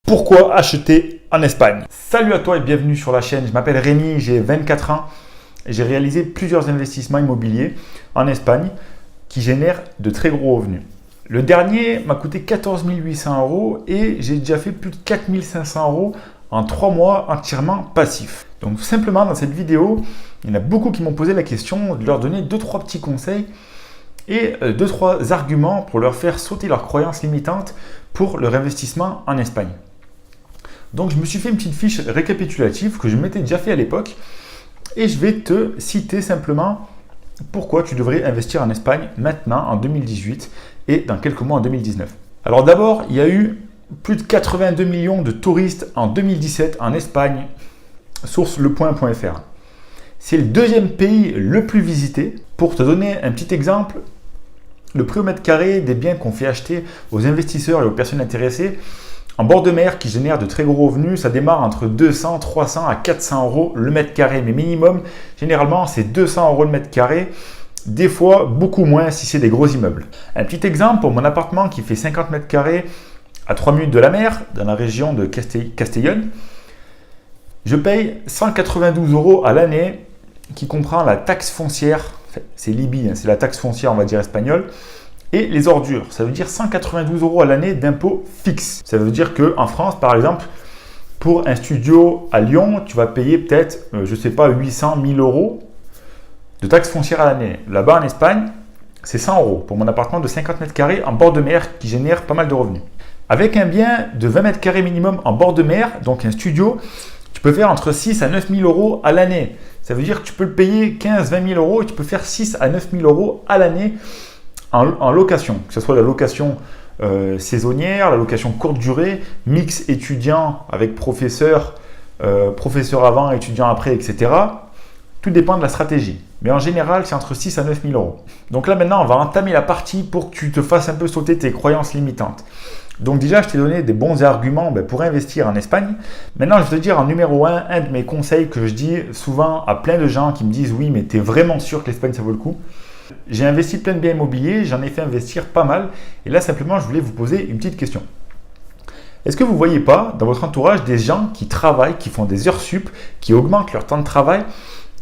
Pourquoi acheter en Espagne? Salut à toi et bienvenue sur la chaîne. Je m'appelle Rémi, j'ai 24 ans et j'ai réalisé plusieurs investissements immobiliers en Espagne qui génèrent de très gros revenus. Le dernier m'a coûté 14 800 euros et j'ai déjà fait plus de 4 500 euros en 3 mois entièrement passifs. Donc simplement dans cette vidéo, il y en a beaucoup qui m'ont posé la question de leur donner 2-3 petits conseils et 2-3 arguments pour leur faire sauter leurs croyances limitantes pour leur investissement en Espagne. Donc je me suis fait une petite fiche récapitulative que je m'étais déjà fait à l'époque et je vais te citer simplement pourquoi tu devrais investir en Espagne maintenant en 2018 et dans quelques mois en 2019. Alors d'abord, il y a eu plus de 82 millions de touristes en 2017 en Espagne, source lepoint.fr. C'est le deuxième pays le plus visité. Pour te donner un petit exemple, le prix au mètre carré des biens qu'on fait acheter aux investisseurs et aux personnes intéressées en bord de mer qui génèrent de très gros revenus, ça démarre entre 200, 300 à 400 euros le mètre carré. Mais minimum, généralement, c'est 200 euros le mètre carré. Des fois, beaucoup moins si c'est des gros immeubles. Un petit exemple pour mon appartement qui fait 50 mètres carrés à 3 minutes de la mer, dans la région de Castellón. Je paye 192 euros à l'année qui comprend la taxe foncière. C'est l'IBI, c'est la taxe foncière, on va dire espagnole. Et les ordures, ça veut dire 192 euros à l'année d'impôt fixe. Ça veut dire qu'en France, par exemple, pour un studio à Lyon, tu vas payer peut-être, 800, 1000 euros de taxes foncières à l'année. Là-bas, en Espagne, c'est 100 euros pour mon appartement de 50 mètres carrés en bord de mer qui génère pas mal de revenus. Avec un bien de 20 mètres carrés minimum en bord de mer, donc un studio, tu peux faire entre 6 à 9 000 euros à l'année. Ça veut dire que tu peux le payer 15-20 000 euros et tu peux faire 6 à 9 000 euros à l'année en location, que ce soit la location saisonnière, la location courte durée, mix étudiant avec professeur avant, étudiant après, etc. Tout dépend de la stratégie. Mais en général, c'est entre 6 à 9 000 euros. Donc là, maintenant, on va entamer la partie pour que tu te fasses un peu sauter tes croyances limitantes. Donc déjà, je t'ai donné des bons arguments pour investir en Espagne. Maintenant, je vais te dire en numéro 1 de mes conseils que je dis souvent à plein de gens qui me disent « Oui, mais tu es vraiment sûr que l'Espagne, ça vaut le coup ?» J'ai investi plein de biens immobiliers, j'en ai fait investir pas mal. Et là, simplement, je voulais vous poser une petite question. Est-ce que vous ne voyez pas dans votre entourage des gens qui travaillent, qui font des heures sup, qui augmentent leur temps de travail,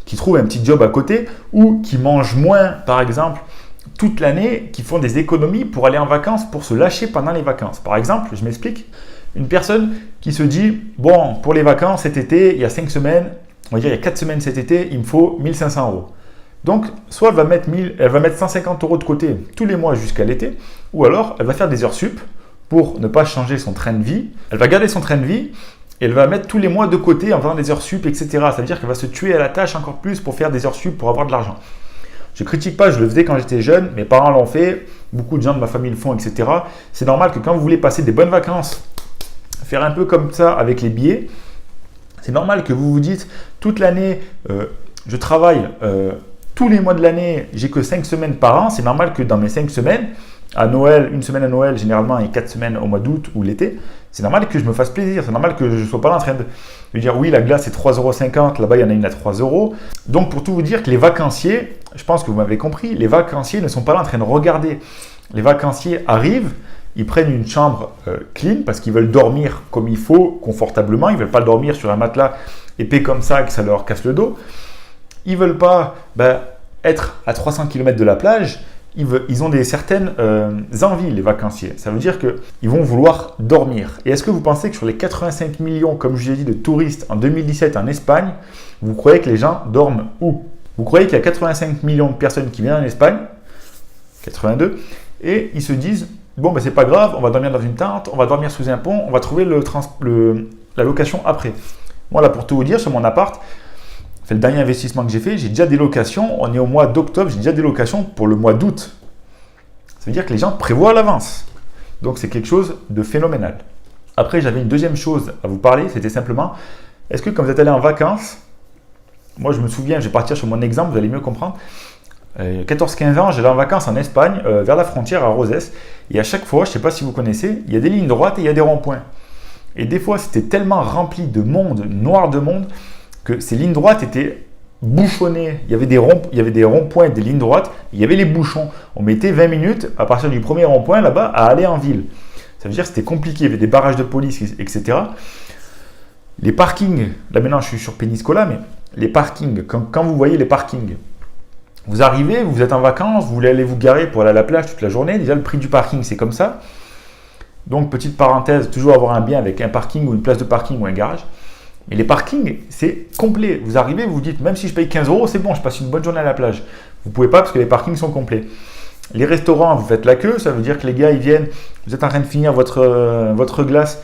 qui trouvent un petit job à côté ou qui mangent moins, par exemple, toute l'année, qui font des économies pour aller en vacances, pour se lâcher pendant les vacances? Par exemple, je m'explique, une personne qui se dit « Bon, pour les vacances cet été, il y a 5 semaines, on va dire il y a 4 semaines cet été, il me faut 1500 euros. » Donc, soit elle va mettre 150 euros de côté tous les mois jusqu'à l'été, ou alors elle va faire des heures sup pour ne pas changer son train de vie. Elle va garder son train de vie et elle va mettre tous les mois de côté en faisant des heures sup, etc. Ça veut dire qu'elle va se tuer à la tâche encore plus pour faire des heures sup pour avoir de l'argent. Je ne critique pas, je le faisais quand j'étais jeune, mes parents l'ont fait, beaucoup de gens de ma famille le font, etc. C'est normal que quand vous voulez passer des bonnes vacances, faire un peu comme ça avec les billets, c'est normal que vous vous dites toute l'année, je travaille tous les mois de l'année, j'ai que 5 semaines par an. C'est normal que dans mes 5 semaines, à Noël, une semaine à Noël généralement et 4 semaines au mois d'août ou l'été, c'est normal que je me fasse plaisir. C'est normal que je ne sois pas en train de dire oui, la glace est 3,50 €, là-bas il y en a une à 3 €. Donc pour tout vous dire que les vacanciers, je pense que vous m'avez compris, les vacanciers ne sont pas là en train de regarder. Les vacanciers arrivent, ils prennent une chambre clean parce qu'ils veulent dormir comme il faut, confortablement. Ils ne veulent pas dormir sur un matelas épais comme ça que ça leur casse le dos. Ils ne veulent pas être à 300 km de la plage. Ils ont certaines envies, les vacanciers. Ça veut dire qu'ils vont vouloir dormir. Et est-ce que vous pensez que sur les 85 millions, comme je l'ai dit, de touristes en 2017 en Espagne, vous croyez que les gens dorment où? Vous croyez qu'il y a 85 millions de personnes qui viennent en Espagne, 82, et ils se disent « Bon, c'est pas grave, on va dormir dans une tente, on va dormir sous un pont, on va trouver la location après. » Moi, là, pour tout vous dire, sur mon appart, c'est le dernier investissement que j'ai fait, j'ai déjà des locations, on est au mois d'octobre, j'ai déjà des locations pour le mois d'août. Ça veut dire que les gens prévoient à l'avance. Donc c'est quelque chose de phénoménal. Après, j'avais une deuxième chose à vous parler, c'était simplement, est-ce que quand vous êtes allé en vacances, moi je me souviens, je vais partir sur mon exemple, vous allez mieux comprendre, 14-15 ans, j'allais en vacances en Espagne, vers la frontière à Roses, et à chaque fois, je ne sais pas si vous connaissez, il y a des lignes droites et il y a des ronds-points. Et des fois, c'était tellement rempli de monde, noir de monde, que ces lignes droites étaient bouchonnées. Il y avait des ronds-points, des lignes droites, il y avait les bouchons. On mettait 20 minutes à partir du premier rond-point là-bas à aller en ville. Ça Ça veut dire que c'était compliqué, il y avait des barrages de police, etc. Les parkings, là maintenant je suis sur Peñíscola, mais les parkings, quand vous voyez les parkings, vous arrivez, vous êtes en vacances, vous voulez aller vous garer pour aller à la plage toute la journée, déjà le prix du parking c'est comme ça. Donc petite parenthèse, toujours avoir un bien avec un parking ou une place de parking ou un garage. Mais les parkings, c'est complet. Vous arrivez, vous vous dites, même si je paye 15 €, c'est bon, je passe une bonne journée à la plage. Vous ne pouvez pas parce que les parkings sont complets. Les restaurants, vous faites la queue, ça veut dire que les gars, ils viennent, vous êtes en train de finir votre glace,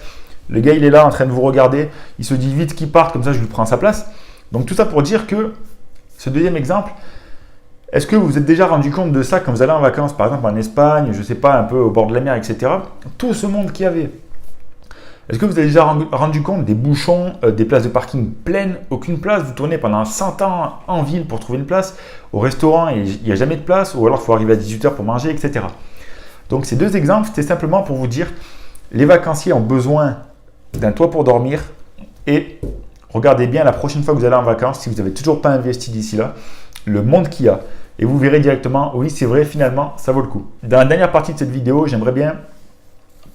le gars, il est là en train de vous regarder, il se dit vite qu'il parte, comme ça, je lui prends sa place. Donc tout ça pour dire que, ce deuxième exemple, est-ce que vous vous êtes déjà rendu compte de ça quand vous allez en vacances, par exemple en Espagne, je ne sais pas, un peu au bord de la mer, etc. Tout ce monde qu'il y avait. Est-ce que vous avez déjà rendu compte des bouchons, des places de parking pleines, aucune place, vous tournez pendant 100 ans en ville pour trouver une place, au restaurant il n'y a jamais de place, ou alors il faut arriver à 18 h pour manger, etc. Donc ces deux exemples, c'était simplement pour vous dire, les vacanciers ont besoin d'un toit pour dormir, et regardez bien la prochaine fois que vous allez en vacances, si vous n'avez toujours pas investi d'ici là, le monde qu'il y a, et vous verrez directement, oui c'est vrai, finalement ça vaut le coup. Dans la dernière partie de cette vidéo, j'aimerais bien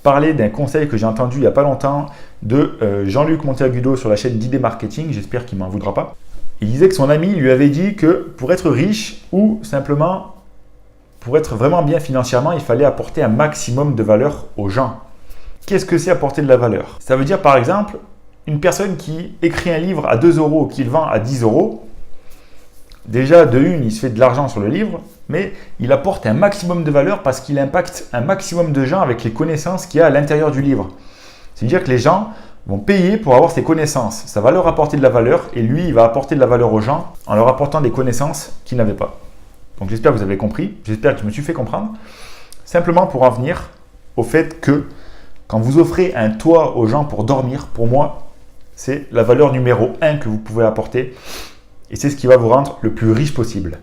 parler d'un conseil que j'ai entendu il n'y a pas longtemps de Jean-Luc Monteagudo sur la chaîne d'ID Marketing, j'espère qu'il ne m'en voudra pas. Il disait que son ami lui avait dit que pour être riche ou simplement pour être vraiment bien financièrement, il fallait apporter un maximum de valeur aux gens. Qu'est-ce que c'est apporter de la valeur? Ça veut dire par exemple, une personne qui écrit un livre à 2 € qu'il vend à 10 €, déjà de une, il se fait de l'argent sur le livre, mais il apporte un maximum de valeur parce qu'il impacte un maximum de gens avec les connaissances qu'il y a à l'intérieur du livre. C'est-à-dire que les gens vont payer pour avoir ces connaissances. Ça va leur apporter de la valeur et lui, il va apporter de la valeur aux gens en leur apportant des connaissances qu'ils n'avaient pas. Donc j'espère que vous avez compris, j'espère que je me suis fait comprendre. Simplement pour en venir au fait que quand vous offrez un toit aux gens pour dormir, pour moi, c'est la valeur numéro 1 que vous pouvez apporter et c'est ce qui va vous rendre le plus riche possible.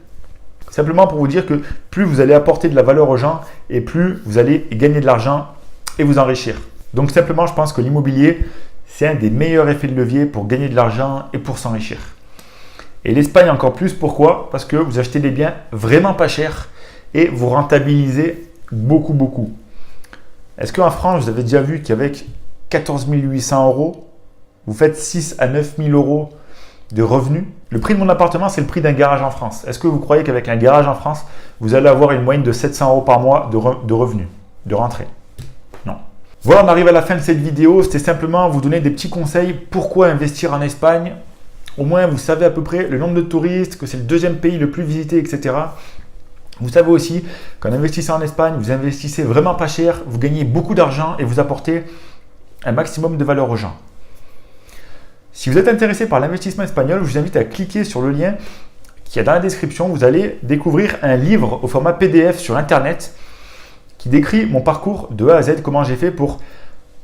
Simplement pour vous dire que plus vous allez apporter de la valeur aux gens et plus vous allez gagner de l'argent et vous enrichir. Donc simplement, je pense que l'immobilier, c'est un des meilleurs effets de levier pour gagner de l'argent et pour s'enrichir. Et l'Espagne encore plus, pourquoi? Parce que vous achetez des biens vraiment pas chers et vous rentabilisez beaucoup. Est-ce qu'en France, vous avez déjà vu qu'avec 14 800 €, vous faites 6 à 9 000 € de revenus? Le prix de mon appartement, c'est le prix d'un garage en France. Est-ce que vous croyez qu'avec un garage en France, vous allez avoir une moyenne de 700 € par mois de revenus, de rentrée? Non. Voilà, on arrive à la fin de cette vidéo. C'était simplement vous donner des petits conseils. Pourquoi investir en Espagne? Au moins, vous savez à peu près le nombre de touristes, que c'est le deuxième pays le plus visité, etc. Vous savez aussi qu'en investissant en Espagne, vous investissez vraiment pas cher, vous gagnez beaucoup d'argent et vous apportez un maximum de valeur aux gens. Si vous êtes intéressé par l'investissement espagnol, je vous invite à cliquer sur le lien qui est dans la description. Vous allez découvrir un livre au format PDF sur Internet qui décrit mon parcours de A à Z, comment j'ai fait pour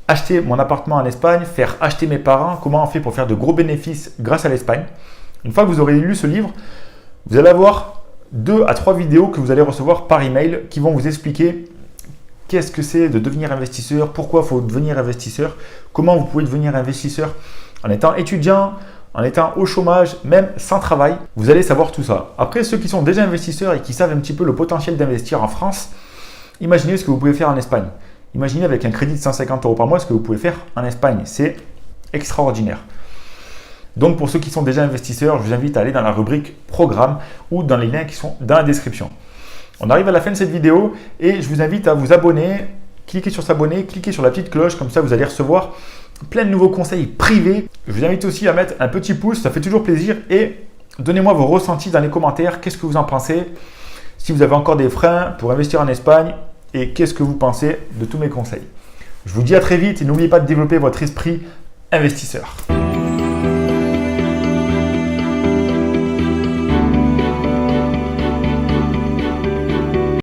acheter mon appartement en Espagne, faire acheter mes parents, comment on fait pour faire de gros bénéfices grâce à l'Espagne. Une fois que vous aurez lu ce livre, vous allez avoir 2 à 3 vidéos que vous allez recevoir par email qui vont vous expliquer qu'est-ce que c'est de devenir investisseur, pourquoi il faut devenir investisseur, comment vous pouvez devenir investisseur en étant étudiant, en étant au chômage, même sans travail. Vous allez savoir tout ça. Après, ceux qui sont déjà investisseurs et qui savent un petit peu le potentiel d'investir en France, imaginez ce que vous pouvez faire en Espagne. Imaginez avec un crédit de 150 € par mois ce que vous pouvez faire en Espagne. C'est extraordinaire. Donc pour ceux qui sont déjà investisseurs, je vous invite à aller dans la rubrique programme ou dans les liens qui sont dans la description. On arrive à la fin de cette vidéo et je vous invite à vous abonner, cliquez sur s'abonner, cliquez sur la petite cloche, comme ça vous allez recevoir plein de nouveaux conseils privés. Je vous invite aussi à mettre un petit pouce, ça fait toujours plaisir et donnez-moi vos ressentis dans les commentaires. Qu'est-ce que vous en pensez? Si vous avez encore des freins pour investir en Espagne et qu'est-ce que vous pensez de tous mes conseils? Je vous dis à très vite et n'oubliez pas de développer votre esprit investisseur.